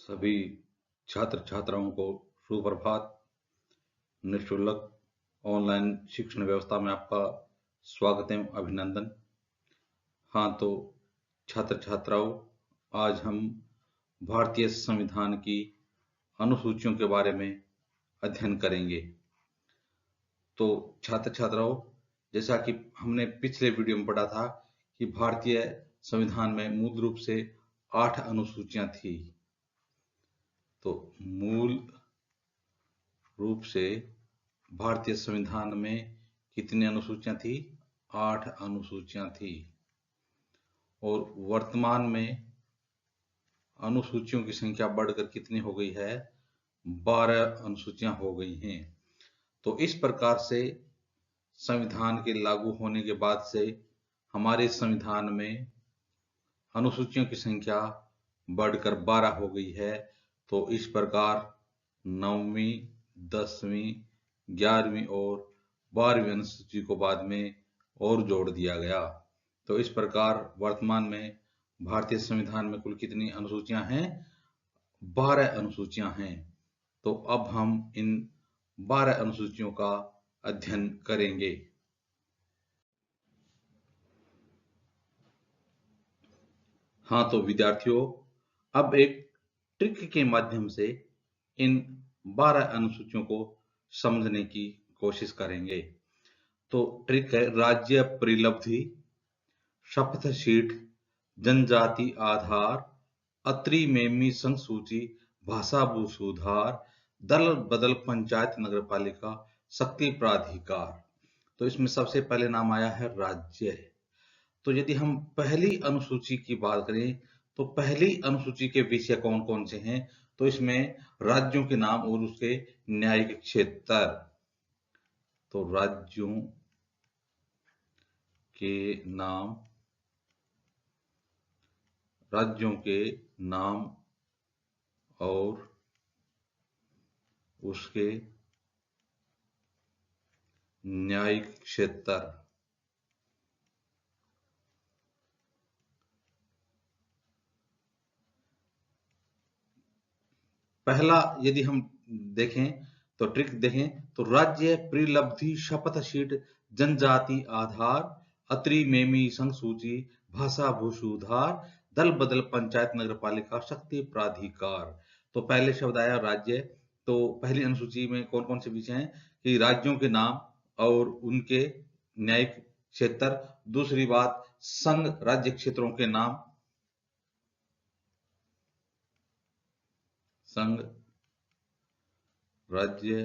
सभी छात्र छात्राओं को सुप्रभात। निःशुल्क ऑनलाइन शिक्षण व्यवस्था में आपका स्वागत एवं अभिनंदन। हाँ तो छात्र छात्राओं, आज हम भारतीय संविधान की अनुसूचियों के बारे में अध्ययन करेंगे। तो छात्र छात्राओं, जैसा कि हमने पिछले वीडियो में पढ़ा था कि भारतीय संविधान में मूल रूप से 8 अनुसूचियां थी। तो मूल रूप से भारतीय संविधान में कितनी अनुसूचियां थी? 8 अनुसूचियां थी। और वर्तमान में अनुसूचियों की संख्या बढ़कर कितनी हो गई है? 12 अनुसूचियां हो गई हैं। तो इस प्रकार से संविधान के लागू होने के बाद से हमारे संविधान में अनुसूचियों की संख्या बढ़कर 12 हो गई है। तो इस प्रकार 9वीं, 10वीं, 11वीं और 12वीं अनुसूची को बाद में और जोड़ दिया गया। तो इस प्रकार वर्तमान में भारतीय संविधान में कुल कितनी अनुसूचियां हैं? 12 अनुसूचियां हैं। तो अब हम इन 12 अनुसूचियों का अध्ययन करेंगे। हाँ तो विद्यार्थियों, अब एक ट्रिक के माध्यम से इन 12 अनुसूचियों को समझने की कोशिश करेंगे। तो ट्रिक है राज्य परिलब्धि, शपथ शीट, जनजाति आधार, अत्रि मेमी संसूची, भाषा भू सुधार, दल बदल पंचायत नगरपालिका, शक्ति प्राधिकार। तो इसमें सबसे पहले नाम आया है राज्य। तो यदि हम पहली अनुसूची की बात करें तो पहली अनुसूची के विषय कौन कौन से हैं? तो इसमें राज्यों के नाम और उसके न्यायिक क्षेत्र। तो राज्यों के नाम, राज्यों के नाम और उसके न्यायिक क्षेत्र। पहला यदि हम देखें तो ट्रिक देखें तो राज्य परिलब्धि, शपथ शीट, जनजाति आधार, अत्रि मेमी संसूची, भाषा भू सुधार, दल बदल पंचायत नगरपालिका, शक्ति प्राधिकार। तो पहले शब्द आया राज्य। तो पहली अनुसूची में कौन कौन से विषय हैं कि राज्यों के नाम और उनके न्यायिक क्षेत्र। दूसरी बात, संघ राज्य क्षेत्रों के नाम, संघ राज्य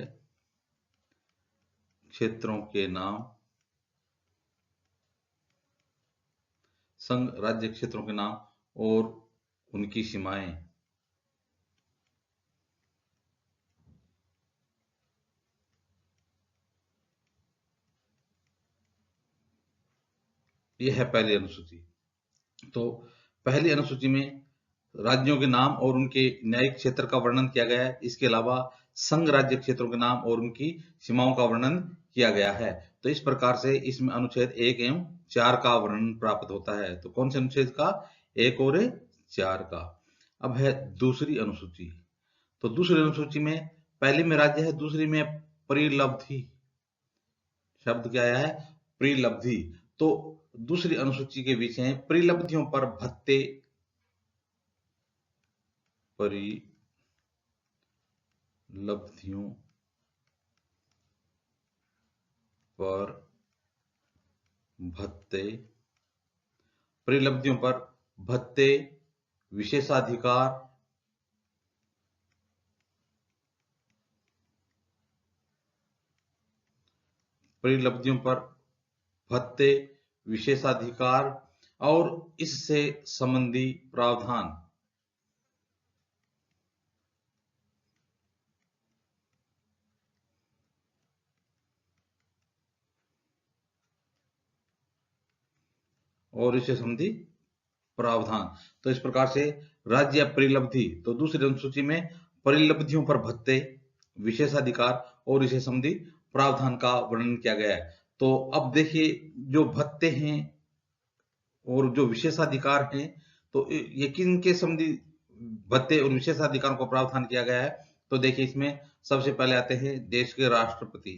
क्षेत्रों के नाम, संघ राज्य क्षेत्रों के नाम और उनकी सीमाएं। यह है पहली अनुसूची। तो पहली अनुसूची में राज्यों के नाम और उनके न्यायिक क्षेत्र का वर्णन किया गया है। इसके अलावा संघ राज्य क्षेत्रों के नाम और उनकी सीमाओं का वर्णन किया गया है। तो इस प्रकार से इसमें अनुच्छेद 1 एवं 4 का वर्णन प्राप्त होता है। तो कौन से अनुच्छेद का? 1 और 4 का। अब है दूसरी अनुसूची। तो दूसरी अनुसूची में पहली में राज्य है, दूसरी में परिलब्धि। शब्द क्या आया है? परिलब्धि। तो दूसरी अनुसूची के विषय हैं परिलब्धियों पर भत्ते, परिलब्धियों पर भत्ते, परिलब्धियों पर भत्ते, विशेषाधिकार, परिलब्धियों पर भत्ते, विशेषाधिकार और इससे संबंधी प्रावधान। और इससे संबंधी प्रावधान। तो इस प्रकार से राज्य परिलब्धि, तो दूसरी अनुसूची में परिलब्धियों पर भत्ते, विशेषाधिकार और इसे संबंधी प्रावधान का वर्णन किया गया है। तो अब देखिए, जो भत्ते हैं और जो विशेषाधिकार हैं, तो ये किन के संबंधी भत्ते और विशेषाधिकारों का प्रावधान किया गया है। तो देखिए इसमें सबसे पहले आते हैं देश के राष्ट्रपति,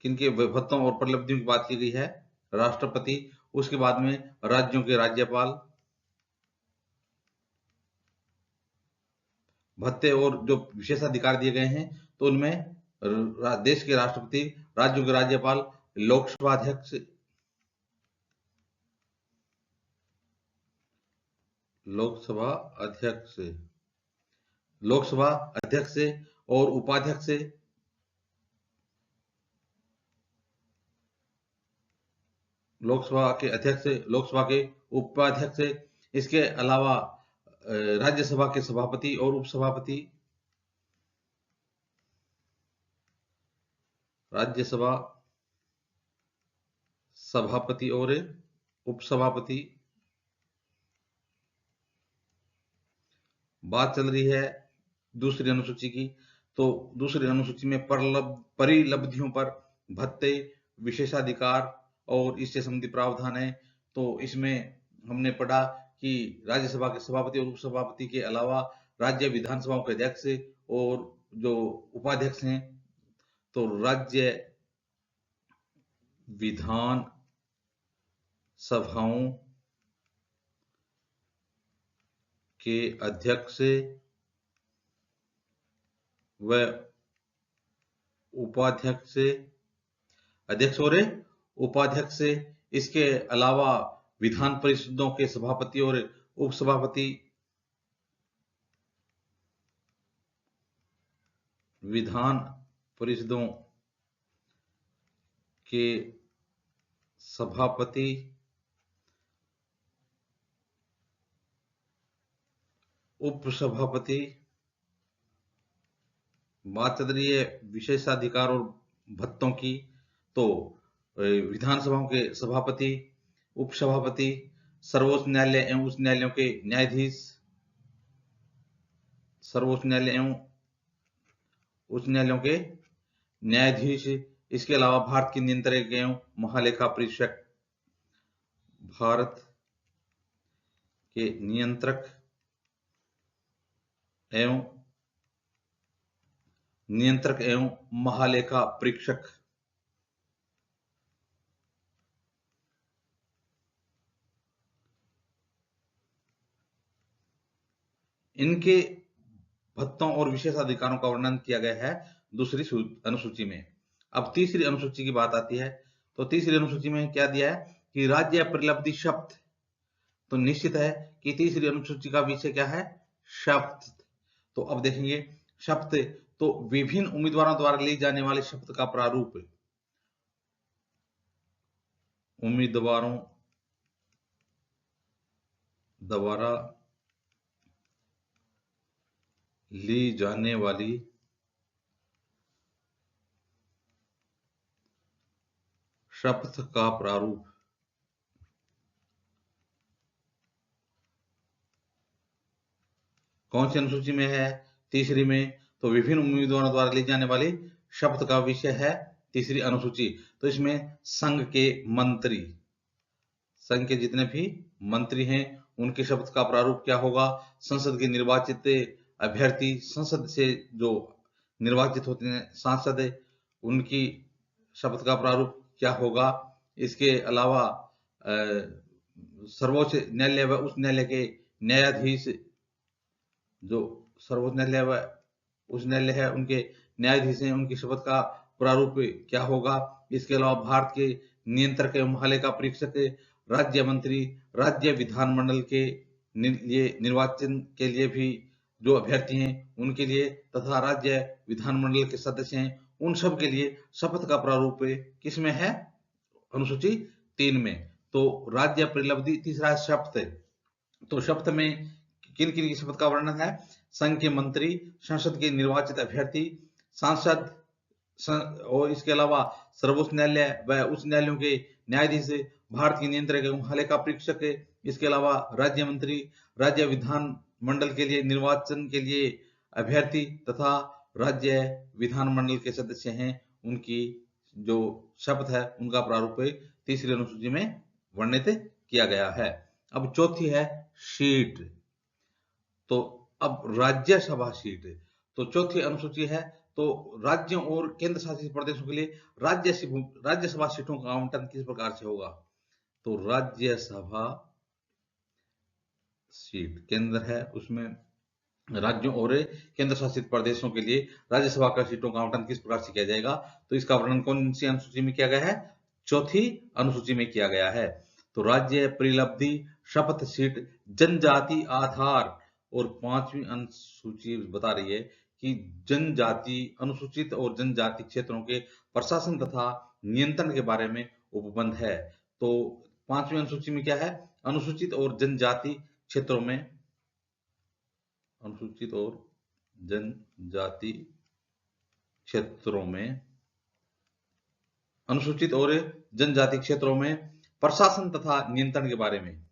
किनके भत्तों और उपलब्धियों की बात की गई है, राष्ट्रपति। उसके बाद में राज्यों के राज्यपाल, भत्ते और जो विशेषाधिकार दिए गए हैं, तो उनमें देश के राष्ट्रपति, राज्यों के राज्यपाल, लोकसभा अध्यक्ष, लोकसभा अध्यक्ष, लोकसभा अध्यक्ष और उपाध्यक्ष, लोकसभा के अध्यक्ष, लोकसभा के उपाध्यक्ष, इसके अलावा राज्यसभा के सभापति और उपसभापति, राज्यसभा सभापति और उपसभापति। बात चल रही है दूसरी अनुसूची की, तो दूसरी अनुसूची में परिलब्धियों पर भत्ते, विशेषाधिकार और इससे संबंधित प्रावधान है। तो इसमें हमने पढ़ा कि राज्यसभा के सभापति और उपसभापति के अलावा राज्य विधानसभाओं के अध्यक्ष और जो उपाध्यक्ष हैं, तो राज्य विधान सभाओं के अध्यक्ष व उपाध्यक्ष, अध्यक्ष और उपाध्यक्ष, इसके अलावा विधान परिषदों के सभापति और उपसभापति, विधान परिषदों के सभापति, उपसभापति। बात चल रही है विशेषाधिकार और भत्तों की, तो विधानसभाओं के सभापति, उपसभापति, सर्वोच्च न्यायालय एवं उच्च न्यायालयों के न्यायाधीश, सर्वोच्च न्यायालय एवं उच्च न्यायालयों के न्यायाधीश, इसके अलावा भारत के नियंत्रक एवं महालेखा परीक्षक, भारत के नियंत्रक एवं महालेखा परीक्षक। इनके भत्तों और विशेषाधिकारों का वर्णन किया गया है दूसरी अनुसूची में। अब तीसरी अनुसूची की बात आती है, तो तीसरी अनुसूची में क्या दिया है कि राज्य परिलब्धि शब्द, तो निश्चित है कि तीसरी अनुसूची का विषय क्या है, शब्द। तो अब देखेंगे शब्द, तो विभिन्न उम्मीदवारों द्वारा ली जाने वाले शब्द का प्रारूप, उम्मीदवारों द्वारा ली जाने वाली शपथ का प्रारूप। कौन सी अनुसूची में है, तीसरी में। तो विभिन्न उम्मीदवारों द्वारा ली जाने वाली शपथ का विषय है तीसरी अनुसूची। तो इसमें संघ के मंत्री, संघ के जितने भी मंत्री हैं उनके शपथ का प्रारूप क्या होगा, संसद के निर्वाचित अभ्यर्थी, संसद से जो निर्वाचित होते हैं सांसद, उनकी शपथ का प्रारूप क्या होगा। इसके अलावा सर्वोच्च न्यायालय व उच्च न्यायालय के न्यायाधीश, जो सर्वोच्च न्यायालय व उच्च न्यायालय है उनके न्यायाधीश हैं, उनकी शपथ का प्रारूप क्या होगा। इसके अलावा भारत के नियंत्रक एवं महालेखा परीक्षक, राज्य मंत्री, राज्य विधानमंडल के लिए निर्वाचन के लिए भी जो अभ्यर्थी हैं उनके लिए, तथा राज्य विधानमंडल के सदस्य हैं उन सब के लिए शपथ का प्रारूप किसमें है, अनुसूची 3 में। तो राज्य परिलब्धि, तीसरा शपथ। तो शपथ में किन किन की शपथ का वर्णन है, संघ के मंत्री, संसद के निर्वाचित अभ्यर्थी, सांसद, और इसके अलावा सर्वोच्च न्यायालय व उच्च न्यायालयों के न्यायाधीश, भारत के नियंत्रक एवं महालेखा परीक्षक, इसके अलावा राज्य मंत्री, राज्य विधान मंडल के लिए निर्वाचन के लिए अभ्यर्थी तथा राज्य विधानमंडल के सदस्य हैं, उनकी जो शपथ है उनका प्रारूप तीसरी अनुसूची में वर्णित किया गया है। अब चौथी है शीट। तो अब राज्यसभा सीट, तो चौथी अनुसूची है, तो राज्यों और केंद्र शासित प्रदेशों के लिए राज्यसभा सीटों का आवंटन किस प्रकार से होगा? तो राज्यसभा सीट केंद्र है, उसमें राज्यों और केंद्र शासित प्रदेशों के लिए राज्यसभा का सीटों का आवंटन किस प्रकार से किया जाएगा? तो इसका वर्णन कौन सी अनुसूची में किया गया है? चौथी अनुसूची में किया गया है। तो राज्य परिलब्धि शपथ सीट जनजाति आधार, और पांचवी अनुसूची बता रही है कि जनजाति अनुसूचित और जनजाति क्षेत्रों के प्रशासन तथा नियंत्रण के बारे में उपबंध है। तो पांचवी अनुसूची में क्या है? अनुसूचित और जनजाति क्षेत्रों में, अनुसूचित और जनजाति क्षेत्रों में, अनुसूचित और जनजाति क्षेत्रों में प्रशासन तथा नियंत्रण के बारे में,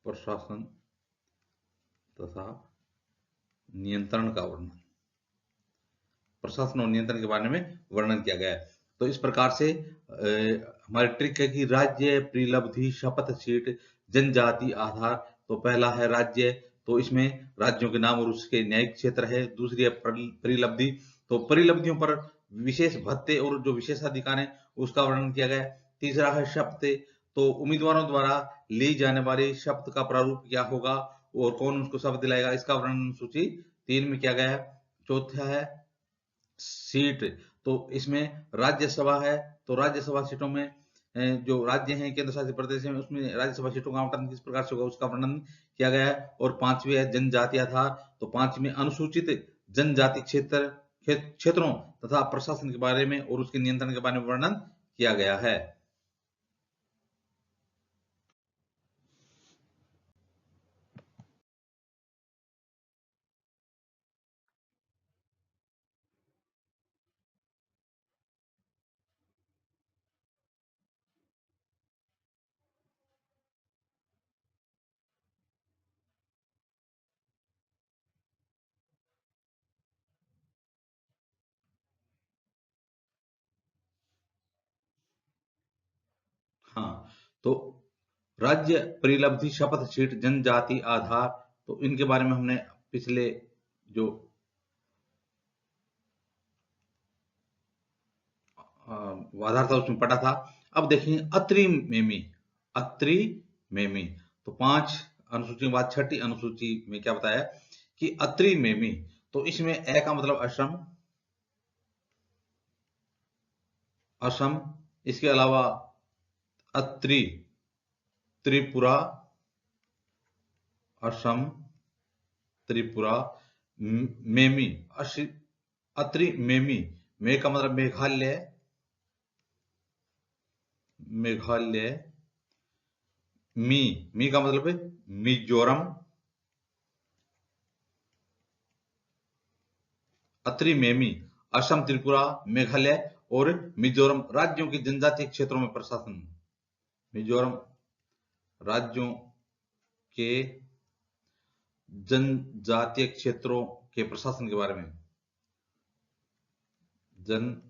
प्रशासन तथा नियंत्रण का वर्णन, प्रशासन और नियंत्रण के बारे में वर्णन किया गया है। तो इस प्रकार से हमारी ट्रिक है कि राज्य परिलब्धि शपथ सीट जनजाति आधार। तो पहला है राज्य, तो इसमें राज्यों के नाम और उसके न्यायिक क्षेत्र है। दूसरी है परिलब्धि, तो परिलब्धियों पर विशेष भत्ते और जो विशेषाधिकार है उसका वर्णन किया गया है। तीसरा है शपथ, तो उम्मीदवारों द्वारा ली जाने वाली शपथ का प्रारूप क्या होगा और कौन उसको शपथ दिलाएगा, इसका वर्णन सूची 3 में किया गया है। चौथा है सीट, तो इसमें राज्यसभा है, तो राज्यसभा सीटों में जो राज्य हैं केंद्र शासित प्रदेश हैं उसमें राज्यसभा सीटों का आवंटन किस प्रकार से होगा उसका वर्णन किया गया है। और पांचवी है जनजाति आधार, तो पांचवी अनुसूचित जनजाति क्षेत्रों तथा प्रशासन के बारे में और उसके नियंत्रण के बारे में वर्णन किया गया है। हाँ, तो राज्य परिलब्धि शपथ सीट जनजाति आधार, तो इनके बारे में हमने पिछले जो आधार था उसमें पढ़ा था। अब देखेंगे अत्रि मेमी, अत्रि मेमी, तो 5 अनुसूची के बाद छठी अनुसूची में क्या बताया कि अत्रि मेमी, तो इसमें ए का मतलब असम, असम, इसके अलावा अत्रि त्रिपुरा, असम त्रिपुरा, मेमी अत्रि मेमी, मे का मतलब मेघालय, मेघालय, मी का मतलब है मिजोरम, अत्रि मेमी असम त्रिपुरा मेघालय और मिजोरम राज्यों के जनजातीय क्षेत्रों में प्रशासन, मिजोरम राज्यों के जनजातीय क्षेत्रों के प्रशासन के बारे में, जनजातीय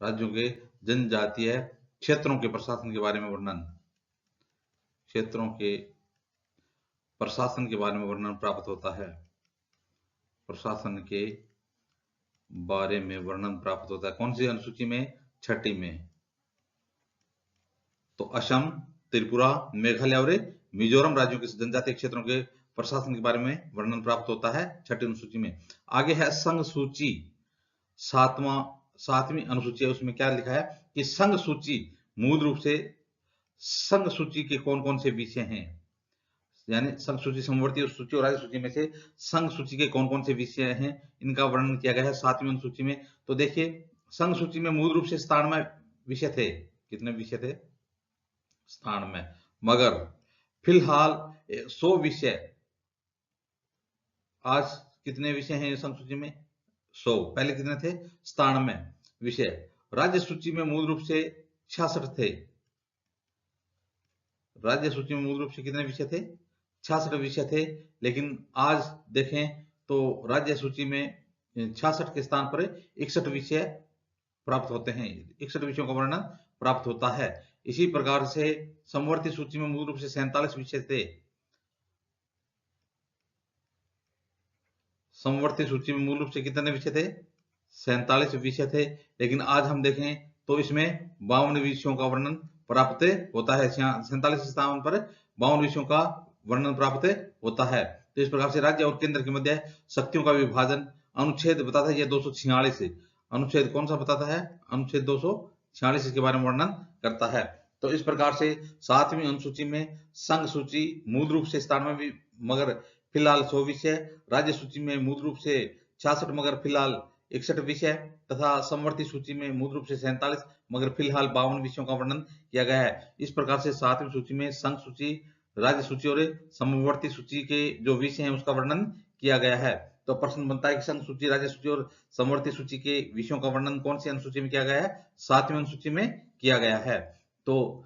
राज्यों के जनजातीय क्षेत्रों के प्रशासन के बारे में वर्णन, क्षेत्रों के प्रशासन के बारे में वर्णन प्राप्त होता है, प्रशासन के बारे में वर्णन प्राप्त होता है। कौन सी अनुसूची में? छठी में। तो असम त्रिपुरा मेघालय और मिजोरम राज्यों के जनजातीय क्षेत्रों के प्रशासन के बारे में वर्णन प्राप्त होता है छठी अनुसूची में। आगे है संघ सूची, सातवीं अनुसूची है, उसमें क्या लिखा है कि संघ सूची मूल रूप से संघ सूची के कौन कौन से विषय हैं, यानी संघ सूची समवर्ती सूची और राज्य सूची में से संघ सूची के कौन कौन से विषय हैं इनका वर्णन किया गया है 7वीं अनुसूची में। तो देखिए संघ सूची में मूल रूप से 97 विषय थे। कितने विषय थे? 97। मगर फिलहाल 100 विषय, आज कितने विषय हैं संघ सूची में? 100। पहले कितने थे? 97 विषय। राज्य सूची में मूल रूप से 66 थे। राज्य सूची में मूल रूप से कितने विषय थे? 66 विषय थे। लेकिन आज देखें तो राज्य सूची में 66 के स्थान पर 61 विषय प्राप्त होते हैं, 61 विषयों का वर्णन प्राप्त होता है। इसी प्रकार से समवर्ती सूची में मूल रूप से 47 विषय थे। समवर्ती सूची में मूल रूप से कितने विषय थे? 47 विषय थे। लेकिन आज हम देखें तो इसमें 52 विषयों का वर्णन प्राप्त होता है। 47 स्थान पर 52 विषयों का वर्णन प्राप्त होता है। तो इस प्रकार से राज्य और केंद्र के मध्य शक्तियों का विभाजन अनुच्छेद बताता है। यह 246 अनुच्छेद कौन सा बताता है? अनुच्छेद 246 के बारे में वर्णन करता है। तो इस प्रकार से 7वीं अनुसूची में संघ सूची मूल रूप से 97 मगर फिलहाल 100 विषय, राज्य सूची में मूल रूप से 66 मगर फिलहाल 61 विषय तथा समवर्ती सूची में मूल रूप से 47 मगर फिलहाल 52 विषयों का वर्णन किया गया है। इस प्रकार से 7वीं सूची में संघ सूची, राज्य सूची और समवर्ती सूची के जो विषय हैं उसका वर्णन किया गया है। तो प्रश्न बनता है कि संघ सूची, राज्य सूची और समवर्ती सूची के विषयों का वर्णन कौन सी अनुसूची में किया गया है? 7वीं अनुसूची में किया गया है। तो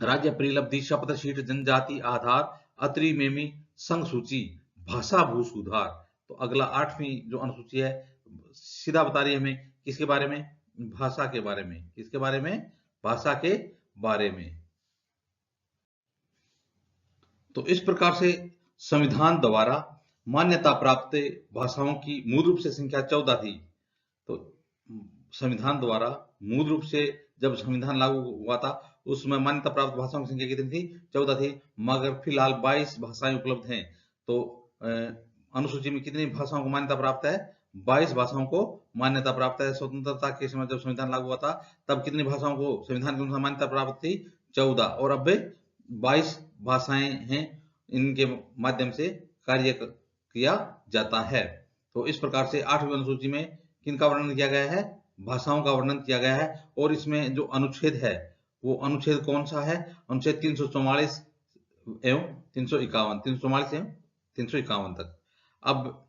राज्य परिलब्धि, शपथ शीट, जनजाति आधार, अत्रिमेमी, संघ सूची, भाषा भू सुधार। तो अगला 8वीं जो अनुसूची है सीधा बता रही है हमें किसके बारे में? भाषा के बारे में। किसके बारे में? भाषा के बारे में। तो इस प्रकार से संविधान द्वारा मान्यता प्राप्त भाषाओं की मूल रूप से संख्या 14 थी। तो संविधान द्वारा मूल रूप से जब संविधान लागू हुआ था उसमें मान्यता प्राप्त भाषाओं की संख्या कितनी थी? 14 थी, मगर फिलहाल 22 भाषाएं उपलब्ध हैं। तो अनुसूची में कितनी भाषाओं को मान्यता प्राप्त है? 22 भाषाओं को मान्यता प्राप्त है। स्वतंत्रता के समय जब संविधान लागू हुआ था तब कितनी भाषाओं को संविधान के अनुसार मान्यता प्राप्त थी? 14, और अब 22 भाषाएं हैं, इनके माध्यम से कार्य किया जाता है। तो इस प्रकार से 8वीं अनुसूची में किनका वर्णन किया गया है? भाषाओं का वर्णन किया गया है। और इसमें जो अनुच्छेद है वो अनुच्छेद कौन सा है? अनुच्छेद 344 एवं 351, 344 एवं 351 तक। अब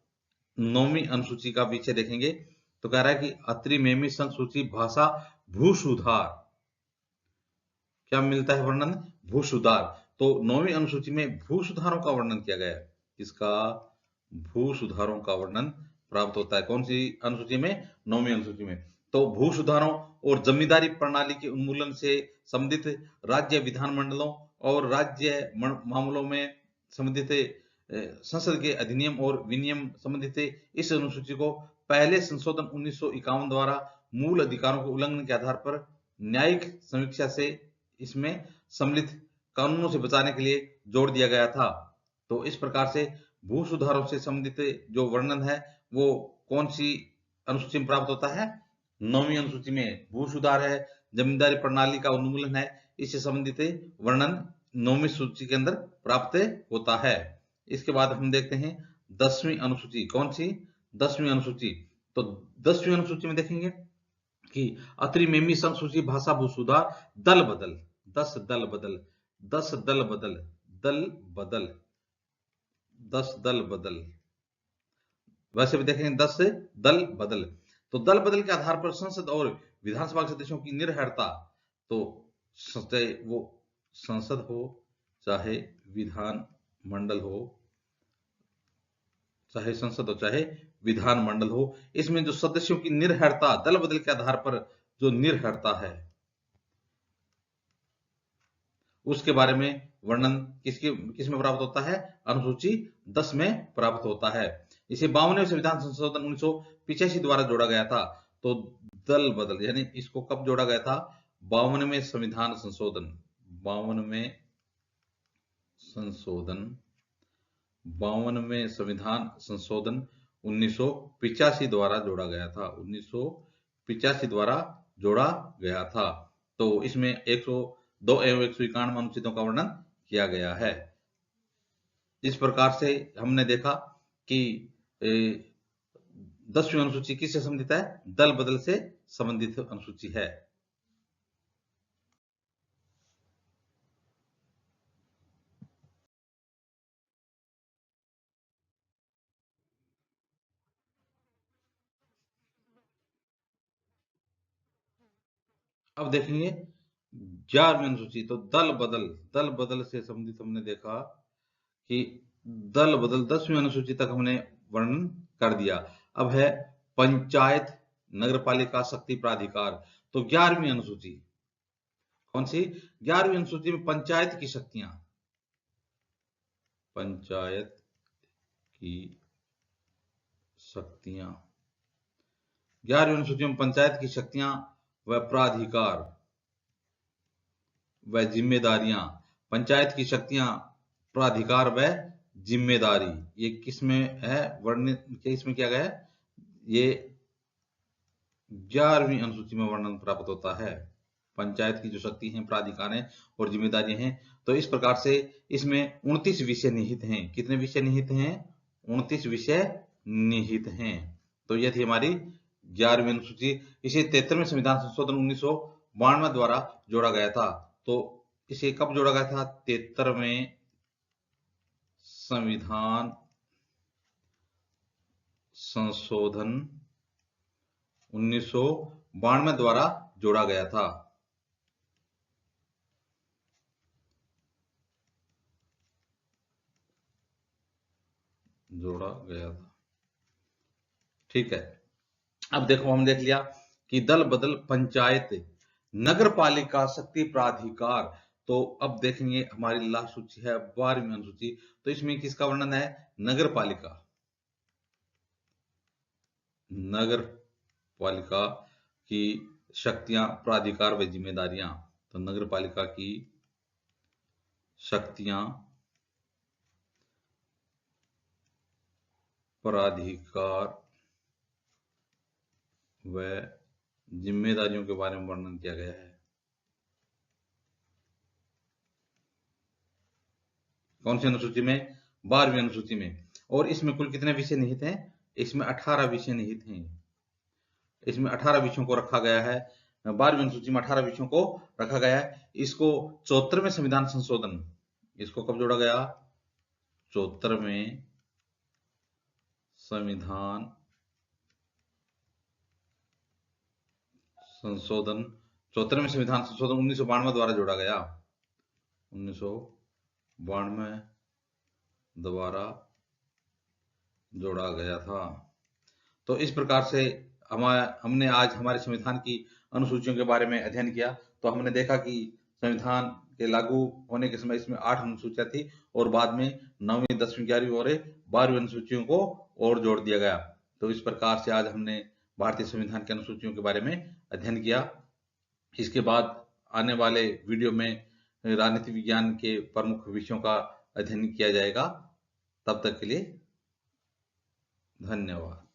9वीं अनुसूची का विषय देखेंगे तो कह रहा है कि अत्रिमेमी संघ सूची भाषा भू सुधार। क्या मिलता है वर्णन? भू सुधार। तो 9वीं अनुसूची में भू सुधारों का वर्णन किया गया है। इसका भू सुधारों का वर्णन प्राप्त होता है। कौन सी अनुसूची में? 9वीं अनुसूची में। तो भू सुधारों और जमींदारी प्रणाली के उन्मूलन से संबंधित राज्य विधानमंडलों और राज्य मामलों में संबंधित संसद के अधिनियम और विनियम संबंधित इस अनुसूची को पहले संशोधन 1951 द्वारा मूल अधिकारों के उल्लंघन के आधार पर न्यायिक समीक्षा से इसमें सम्मिलित कानूनों से बचाने के लिए जोड़ दिया गया था। तो इस प्रकार से भू सुधारों से संबंधित जो वर्णन है वो कौन सी अनुसूची में प्राप्त होता है? 9वीं अनुसूची में भू सुधार है, जमींदारी प्रणाली का उन्मूलन है, इससे संबंधित वर्णन 9वीं सूची के अंदर प्राप्त होता है। इसके बाद हम देखते हैं 10वीं अनुसूची। कौन सी? 10वीं अनुसूची। तो 10वीं अनुसूची में देखेंगे कि अत्रिमेमी संघ सूची भाषा भू सुधार, दल बदल, 10 दल बदल, 10 दल बदल, दल बदल, 10 दल बदल। वैसे भी देखेंगे 10 दल बदल। तो दल बदल के आधार पर संसद और विधानसभा के सदस्यों की निर्भरता, तो चाहे वो संसद हो, चाहे विधान मंडल हो, चाहे संसद हो चाहे विधान मंडल हो, इसमें जो सदस्यों की निर्भरता दल बदल के आधार पर जो निर्भरता है उसके बारे में वर्णन किसमें प्राप्त होता है? अनुसूची 10 में प्राप्त होता है। इसे 52वें संविधान संशोधन 1985 द्वारा जोड़ा गया था। तो दल बदल यानी इसको कब जोड़ा गया था? 52वें संविधान संशोधन, 52वें संशोधन, 52वें संविधान संशोधन 1985 द्वारा जोड़ा गया था। 1985 द्वारा जोड़ा गया था। तो इसमें 102 एवं 191 अनुच्छेदों का वर्णन किया गया है। इस प्रकार से हमने देखा कि 10वीं अनुसूची किससे संबंधित है? दल बदल से संबंधित अनुसूची है। अब देखेंगे 11वीं अनुसूची। तो दल बदल से संबंधित हमने देखा कि दल बदल 10वीं अनुसूची तक हमने वर्णन कर दिया। अब है पंचायत नगरपालिका शक्ति प्राधिकार। तो 11वीं अनुसूची कौन सी? 11वीं अनुसूची में पंचायत की शक्तियां, पंचायत की शक्तियां, 11वीं अनुसूची में पंचायत की शक्तियां व प्राधिकार व जिम्मेदारियां, पंचायत की शक्तियां, प्राधिकार व जिम्मेदारी, ये किसमें है वर्णित, इसमें क्या गया है? ये 11वीं अनुसूची में वर्णन प्राप्त होता है। पंचायत की जो शक्ति है, प्राधिकार है और जिम्मेदारियां हैं। तो इस प्रकार से इसमें 29 विषय निहित हैं। कितने विषय निहित हैं? 29 विषय निहित हैं। तो यह थी हमारी 11वीं अनुसूची। इसे 73वें संविधान संशोधन 1992 द्वारा जोड़ा गया था। तो इसे कब जोड़ा गया था? 73वें संविधान संशोधन 1992 द्वारा जोड़ा गया था। जोड़ा गया था, ठीक है। अब देखो, हम देख लिया कि दल बदल पंचायत, नगर पालिका, शक्ति, प्राधिकार। तो अब देखेंगे हमारी लास्ट सूची है 12वीं अनुसूची। तो इसमें किसका वर्णन है? नगर पालिका, नगर पालिका की शक्तियां, प्राधिकार व जिम्मेदारियां। तो नगर पालिका की शक्तियां, प्राधिकार व जिम्मेदारियों के बारे में वर्णन किया गया है। कौन सी अनुसूची में? 12वीं अनुसूची में। और इसमें कुल कितने विषय निहित हैं? इसमें 18 विषय निहित हैं। इसमें 18 विषयों को रखा गया है। 12वीं अनुसूची में 18 विषयों को रखा गया है। इसको 74वें संविधान संशोधन, इसको कब जोड़ा गया? 74वें संविधान संशोधन, 74वें संविधान संशोधन 1992 द्वारा जोड़ा गया। 1992 द्वारा जोड़ा गया था। तो इस प्रकार से हमने आज हमारे संविधान की अनुसूचियों के बारे में अध्ययन किया। तो हमने देखा कि संविधान के लागू होने के समय इसमें 8 अनुसूचियां थी और बाद में 9वीं, 10वीं, 11वीं और 12वीं अनुसूचियों को और जोड़ दिया गया। तो इस प्रकार से आज हमने भारतीय संविधान की अनुसूचियों के बारे में अध्ययन किया। इसके बाद आने वाले वीडियो में राजनीति विज्ञान के प्रमुख विषयों का अध्ययन किया जाएगा। तब तक के लिए धन्यवाद।